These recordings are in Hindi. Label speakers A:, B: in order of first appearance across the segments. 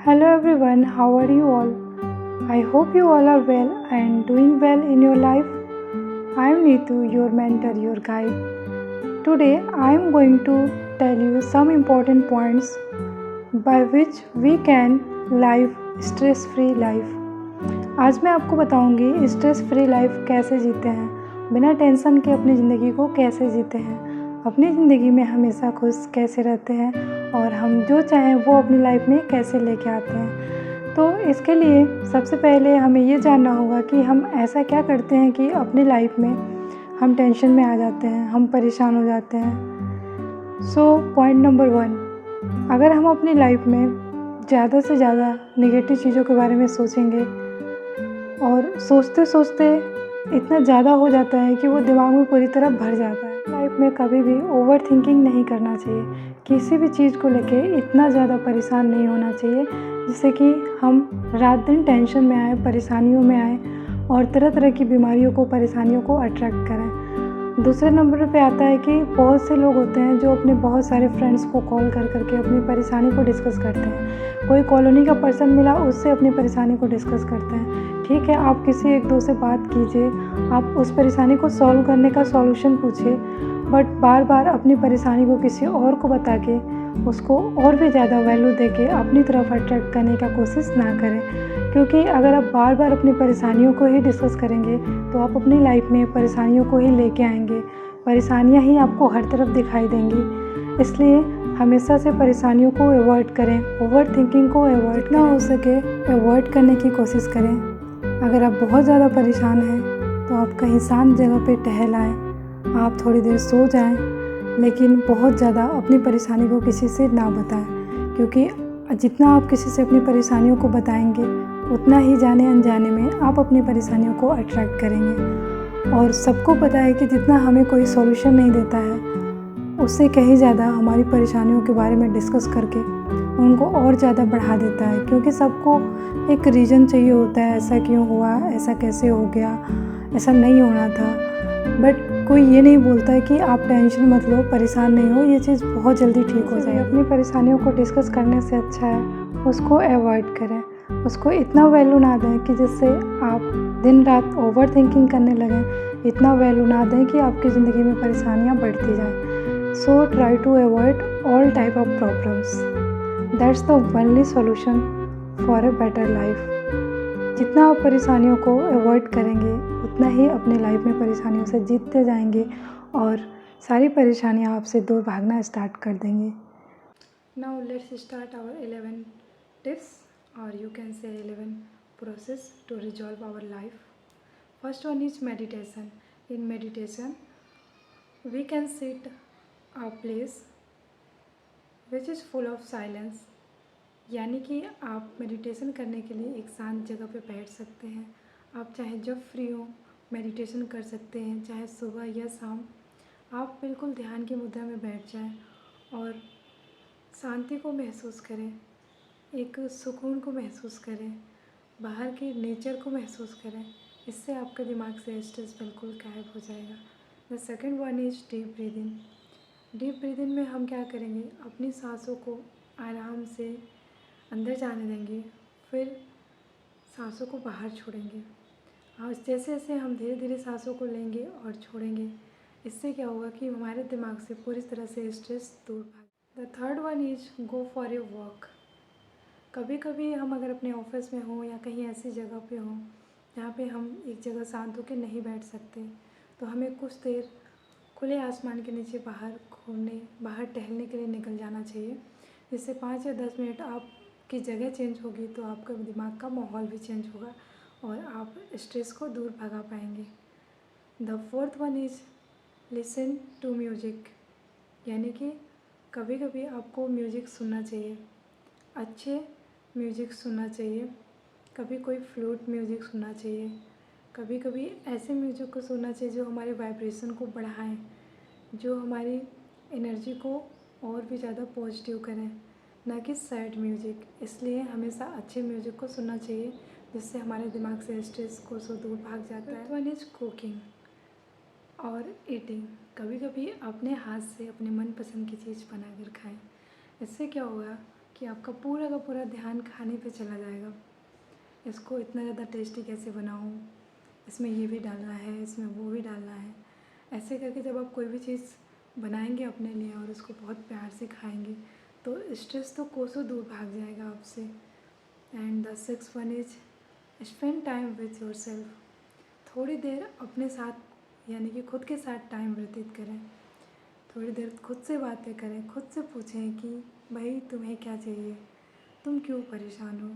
A: Hello everyone, how are you all? I hope you all are well and doing well in your life. I am Neetu, your mentor, your guide. Today I am going to tell you some important points by which we can live stress free life. आज मैं आपको बताऊंगी स्ट्रेस फ्री लाइफ कैसे जीते हैं, बिना टेंशन के अपनी ज़िंदगी को कैसे जीते हैं, अपनी ज़िंदगी में हमेशा खुश कैसे रहते हैं और हम जो चाहें वो अपनी लाइफ में कैसे लेके आते हैं। तो इसके लिए सबसे पहले हमें ये जानना होगा कि हम ऐसा क्या करते हैं कि अपनी लाइफ में हम टेंशन में आ जाते हैं, हम परेशान हो जाते हैं। पॉइंट नंबर 1, अगर हम अपनी लाइफ में ज़्यादा से ज़्यादा नेगेटिव चीज़ों के बारे में सोचेंगे और सोचते सोचते इतना ज़्यादा हो जाता है कि वो दिमाग में पूरी तरह भर जाता है। लाइफ में कभी भी ओवर थिंकिंग नहीं करना चाहिए, किसी भी चीज़ को लेके इतना ज़्यादा परेशान नहीं होना चाहिए जिससे कि हम रात दिन टेंशन में आए, परेशानियों में आए और तरह तरह की बीमारियों को, परेशानियों को अट्रैक्ट करें। दूसरे नंबर पे आता है कि बहुत से लोग होते हैं जो अपने बहुत सारे फ्रेंड्स को कॉल कर करके अपनी परेशानी को डिस्कस करते हैं। कोई कॉलोनी का पर्सन मिला, उससे अपनी परेशानी को डिस्कस करते हैं। ठीक है, आप किसी एक दो से बात कीजिए, आप उस परेशानी को सॉल्व करने का सॉल्यूशन पूछिए, बट बार बार अपनी परेशानी को किसी और को बता के उसको और भी ज़्यादा वैल्यू देके अपनी तरफ अट्रैक्ट करने का कोशिश ना करें। क्योंकि अगर आप बार बार अपनी परेशानियों को ही डिस्कस करेंगे तो आप अपनी लाइफ में परेशानियों को ही लेके आएंगे, परेशानियां ही आपको हर तरफ दिखाई देंगी। इसलिए हमेशा से परेशानियों को अवॉइड करें, ओवर थिंकिंग को अवॉइड जितना हो सके अवॉइड करने की कोशिश करें। अगर आप बहुत ज़्यादा परेशान हैं तो आप कहीं शांत जगह पे टहल आएँ, आप थोड़ी देर सो जाएं, लेकिन बहुत ज़्यादा अपनी परेशानी को किसी से ना बताएं, क्योंकि जितना आप किसी से अपनी परेशानियों को बताएंगे उतना ही जाने अनजाने में आप अपनी परेशानियों को अट्रैक्ट करेंगे। और सबको पता है कि जितना हमें कोई सॉल्यूशन नहीं देता है, उससे कहीं ज़्यादा हमारी परेशानियों के बारे में डिस्कस करके उनको और ज़्यादा बढ़ा देता है। क्योंकि सबको एक रीज़न चाहिए होता है, ऐसा क्यों हुआ, ऐसा कैसे हो गया, ऐसा नहीं होना था। बट कोई ये नहीं बोलता है कि आप टेंशन मत लो, परेशान नहीं हो, ये चीज़ बहुत जल्दी ठीक हो जाए। अपनी परेशानियों को डिस्कस करने से अच्छा है उसको अवॉइड करें, उसको इतना वैल्यू ना दें कि जिससे आप दिन रात ओवर थिंकिंग करने लगें, इतना वैल्यू ना दें कि आपकी ज़िंदगी में परेशानियाँ बढ़ती जाएँ। So try to avoid all type of problems, that's the only solution for a better life. जितना आप परेशानियों को अवॉइड करेंगे उतना ही अपनी लाइफ में परेशानियों से जीतते जाएंगे और सारी परेशानियां आपसे दूर भागना स्टार्ट कर देंगे। Now let's start our 11 tips or you can say 11 process to resolve our life. First one is meditation. In meditation we can sit a place which is full of silence, यानी कि आप मेडिटेशन करने के लिए एक शांत जगह पे बैठ सकते हैं। आप चाहे जब फ्री हो मेडिटेशन कर सकते हैं, चाहे सुबह या शाम। आप बिल्कुल ध्यान की मुद्रा में बैठ जाएं और शांति को महसूस करें, एक सुकून को महसूस करें, बाहर के नेचर को महसूस करें। इससे आपके दिमाग से स्ट्रेस बिल्कुल गायब हो जाएगा। The second one is deep breathing. Deep breathing में हम क्या करेंगे, अपनी सांसों को आराम से अंदर जाने देंगे, फिर सांसों को बाहर छोड़ेंगे। और जैसे जैसे हम धीरे धीरे सांसों को लेंगे और छोड़ेंगे, इससे क्या होगा कि हमारे दिमाग से पूरी तरह से स्ट्रेस दूर भाग। The third one is go for a walk. कभी कभी हम अगर अपने ऑफिस में हों या कहीं ऐसी जगह पे हों जहाँ पे हम एक जगह शांत होकर नहीं बैठ सकते, तो हमें कुछ देर खुले आसमान के नीचे बाहर घूमने, बाहर टहलने के लिए निकल जाना चाहिए। जिससे 5 या 10 मिनट आपकी जगह चेंज होगी तो आपका दिमाग का माहौल भी चेंज होगा और आप स्ट्रेस को दूर भगा पाएंगे। The fourth one is listen to music, यानी कि कभी कभी आपको म्यूज़िक सुनना चाहिए, अच्छे म्यूज़िक सुनना चाहिए। कभी कोई फ्लूट म्यूज़िक सुनना चाहिए, कभी कभी ऐसे म्यूज़िक को सुनना चाहिए जो हमारे वाइब्रेशन को बढ़ाएं, जो हमारी एनर्जी को और भी ज़्यादा पॉजिटिव करें, ना कि सैड म्यूज़िक। इसलिए हमेशा अच्छे म्यूज़िक को सुनना चाहिए जिससे हमारे दिमाग से स्ट्रेस को सो दूर भाग जाता है। वन इज़ कुकिंग और ईटिंग। कभी कभी अपने हाथ से अपने मनपसंद की चीज़ बनाकर खाएं। इससे क्या होगा कि आपका पूरा का पूरा ध्यान खाने पे चला जाएगा। इसको इतना ज़्यादा टेस्टी कैसे बनाऊँ, इसमें ये भी डालना है, इसमें वो भी डालना है। ऐसे करके जब आप कोई भी चीज़ बनाएंगे अपने लिए और उसको बहुत प्यार से खाएंगे तो स्ट्रेस तो कोसों दूर भाग जाएगा आपसे। And the six one is spend time with your self. थोड़ी देर अपने साथ यानी कि खुद के साथ टाइम व्यतीत करें। थोड़ी देर खुद से बातें करें, खुद से पूछें कि भाई तुम्हें क्या चाहिए, तुम क्यों परेशान हो,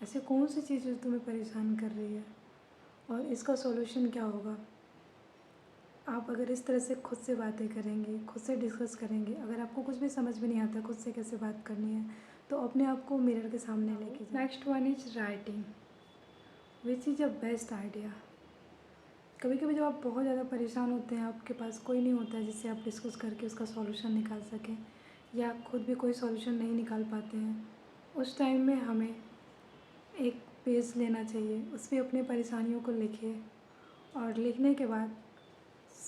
A: ऐसे कौन सी चीज़ जो तुम्हें परेशान कर रही है और इसका सॉल्यूशन क्या होगा। आप अगर इस तरह से खुद से बातें करेंगे, खुद से डिस्कस करेंगे, अगर आपको कुछ भी समझ में नहीं आता खुद से कैसे बात करनी है तो अपने आप को मिरर के सामने लेके जाए। Next one is writing which is a best idea. कभी कभी जब आप बहुत ज़्यादा परेशान होते हैं, आपके पास कोई नहीं होता है जिससे आप डिस्कस करके उसका सॉल्यूशन निकाल सकें, या खुद भी कोई सॉल्यूशन नहीं निकाल पाते हैं, उस टाइम में हमें एक पेज लेना चाहिए, उस पर अपनी परेशानियों को लिखिए और लिखने के बाद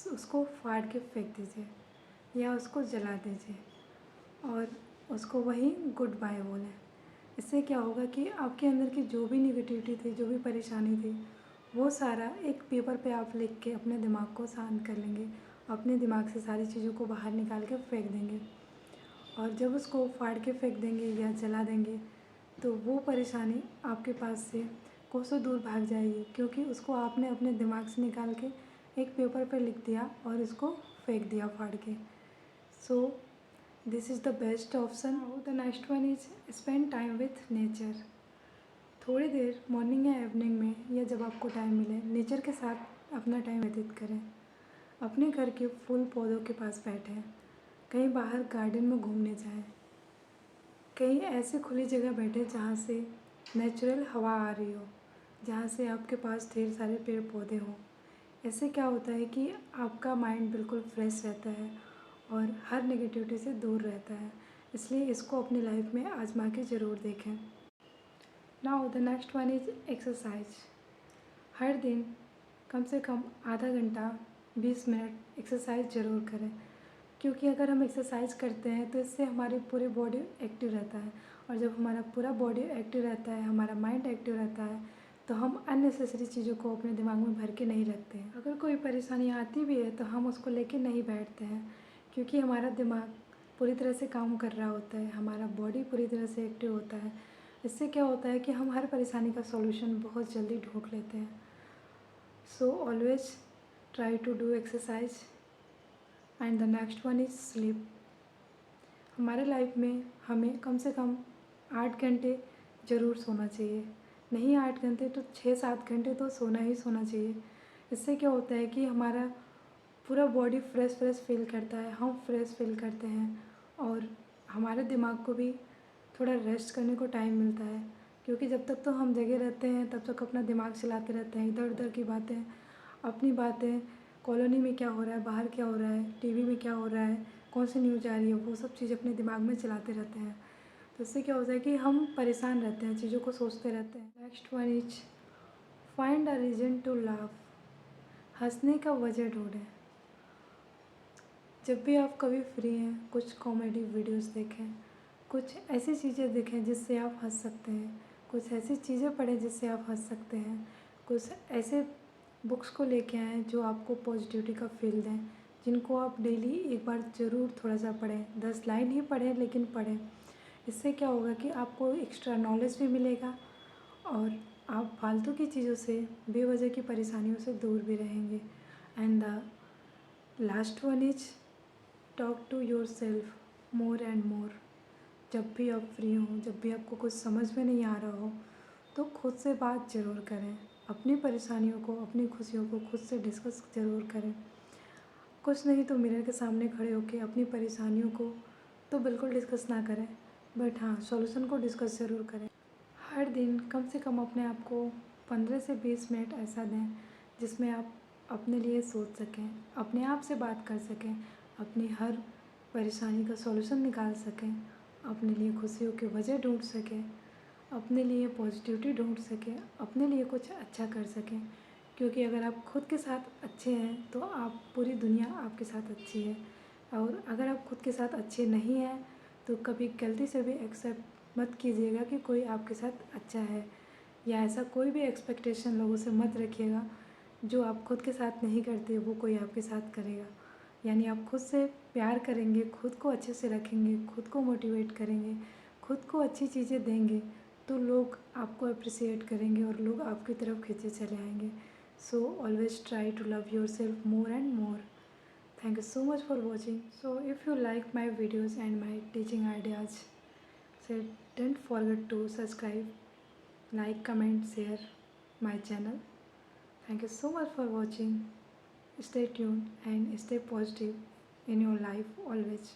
A: उसको फाड़ के फेंक दीजिए या उसको जला दीजिए और उसको वहीं गुड बाय बोलें। इससे क्या होगा कि आपके अंदर की जो भी निगेटिविटी थी, जो भी परेशानी थी, वो सारा एक पेपर पे आप लिख के अपने दिमाग को शांत कर लेंगे, अपने दिमाग से सारी चीज़ों को बाहर निकाल के फेंक देंगे। और जब उसको फाड़ के फेंक देंगे या जला देंगे तो वो परेशानी आपके पास से कोसों दूर भाग जाएगी, क्योंकि उसको आपने अपने दिमाग से निकाल के एक पेपर पे लिख दिया और इसको फेंक दिया फाड़ के। So this is the best option. The next one is spend time with nature. थोड़ी देर मॉर्निंग या इवनिंग में या जब आपको टाइम मिले नेचर के साथ अपना टाइम व्यतीत करें। अपने घर के फूल पौधों के पास बैठें, कहीं बाहर गार्डन में घूमने जाएं, कहीं ऐसे खुली जगह बैठे जहाँ से नेचुरल हवा आ रही हो, जहाँ से आपके पास ढेर सारे पेड़ पौधे हों। ऐसे क्या होता है कि आपका माइंड बिल्कुल फ्रेश रहता है और हर नेगेटिविटी से दूर रहता है। इसलिए इसको अपनी लाइफ में आजमा के ज़रूर देखें। Now the next one is exercise. हर दिन कम से कम आधा घंटा 20 मिनट एक्सरसाइज ज़रूर करें, क्योंकि अगर हम एक्सरसाइज करते हैं तो इससे हमारी पूरी बॉडी एक्टिव रहता है और जब हमारा पूरा बॉडी एक्टिव रहता है, हमारा माइंड एक्टिव रहता है, तो हम अननेसेसरी चीज़ों को अपने दिमाग में भर के नहीं रखते हैं। अगर कोई परेशानी आती भी है तो हम उसको लेके नहीं बैठते हैं, क्योंकि हमारा दिमाग पूरी तरह से काम कर रहा होता है, हमारा बॉडी पूरी तरह से एक्टिव होता है। इससे क्या होता है कि हम हर परेशानी का सॉल्यूशन बहुत जल्दी ढूंढ लेते हैं। So always try to do exercise. And the next one is sleep. हमारे लाइफ में हमें कम से कम 8 घंटे ज़रूर सोना चाहिए। नहीं 8 घंटे तो 6-7 घंटे तो सोना ही सोना चाहिए। इससे क्या होता है कि हमारा पूरा बॉडी फ्रेश फील करता है, हम फ्रेश फील करते हैं और हमारे दिमाग को भी थोड़ा रेस्ट करने को टाइम मिलता है, क्योंकि जब तक तो हम जगे रहते हैं तब तक अपना दिमाग चलाते रहते हैं, इधर उधर की बातें, अपनी बातें, कॉलोनी में क्या हो रहा है, बाहर क्या हो रहा है, टीवी में क्या हो रहा है, कौन सी न्यूज़ आ रही है, वो सब चीज़ अपने दिमाग में चलाते रहते हैं। तो इससे क्या होता है कि हम परेशान रहते हैं, चीज़ों को सोचते रहते हैं। Next one is find a reason to laugh. हंसने का वजह ढूंढें। जब भी आप कभी फ्री हैं, कुछ कॉमेडी वीडियोस देखें, कुछ ऐसी चीज़ें देखें जिससे आप हंस सकते हैं, कुछ ऐसी चीज़ें पढ़ें जिससे आप हंस सकते हैं, कुछ ऐसे बुक्स को लेके आएँ जो आपको पॉजिटिविटी का फील दें, जिनको आप डेली एक बार ज़रूर थोड़ा सा पढ़ें, 10 लाइन ही पढ़ें लेकिन पढ़ें। इससे क्या होगा कि आपको एक्स्ट्रा नॉलेज भी मिलेगा और आप फालतू की चीज़ों से, बेवजह की परेशानियों से दूर भी रहेंगे। And the last one is talk to yourself more and more. जब भी आप फ्री हों, जब भी आपको कुछ समझ में नहीं आ रहा हो, तो खुद से बात ज़रूर करें। अपनी परेशानियों को, अपनी खुशियों को खुद से डिस्कस ज़रूर करें। कुछ नहीं तो मिरर के सामने खड़े होकर अपनी परेशानियों को तो बिल्कुल डिस्कस ना करें, बट हाँ, सॉल्यूशन को डिस्कस ज़रूर करें। हर दिन कम से कम अपने आप को 15 से 20 मिनट ऐसा दें जिसमें आप अपने लिए सोच सकें, अपने आप से बात कर सकें, अपनी हर परेशानी का सॉल्यूशन निकाल सकें, अपने लिए खुशियों की वजह ढूंढ सकें, अपने लिए पॉजिटिविटी ढूंढ सकें, अपने लिए कुछ अच्छा कर सकें। क्योंकि अगर आप खुद के साथ अच्छे हैं तो आप, पूरी दुनिया आपके साथ अच्छी है। और अगर आप खुद के साथ अच्छे नहीं हैं तो कभी गलती से भी एक्सेप्ट मत कीजिएगा कि कोई आपके साथ अच्छा है, या ऐसा कोई भी एक्सपेक्टेशन लोगों से मत रखिएगा जो आप खुद के साथ नहीं करते वो कोई आपके साथ करेगा। यानी आप खुद से प्यार करेंगे, खुद को अच्छे से रखेंगे, खुद को मोटिवेट करेंगे, खुद को अच्छी चीज़ें देंगे, तो लोग आपको अप्रिसिएट करेंगे और लोग आपकी तरफ खींचे चले आएंगे। So always try to love yourself more and more. Thank you so much for watching. So if you like my videos and my teaching ideas, so don't forget to subscribe, like, comment, share my channel. Thank you so much for watching. Stay tuned and stay positive in your life always.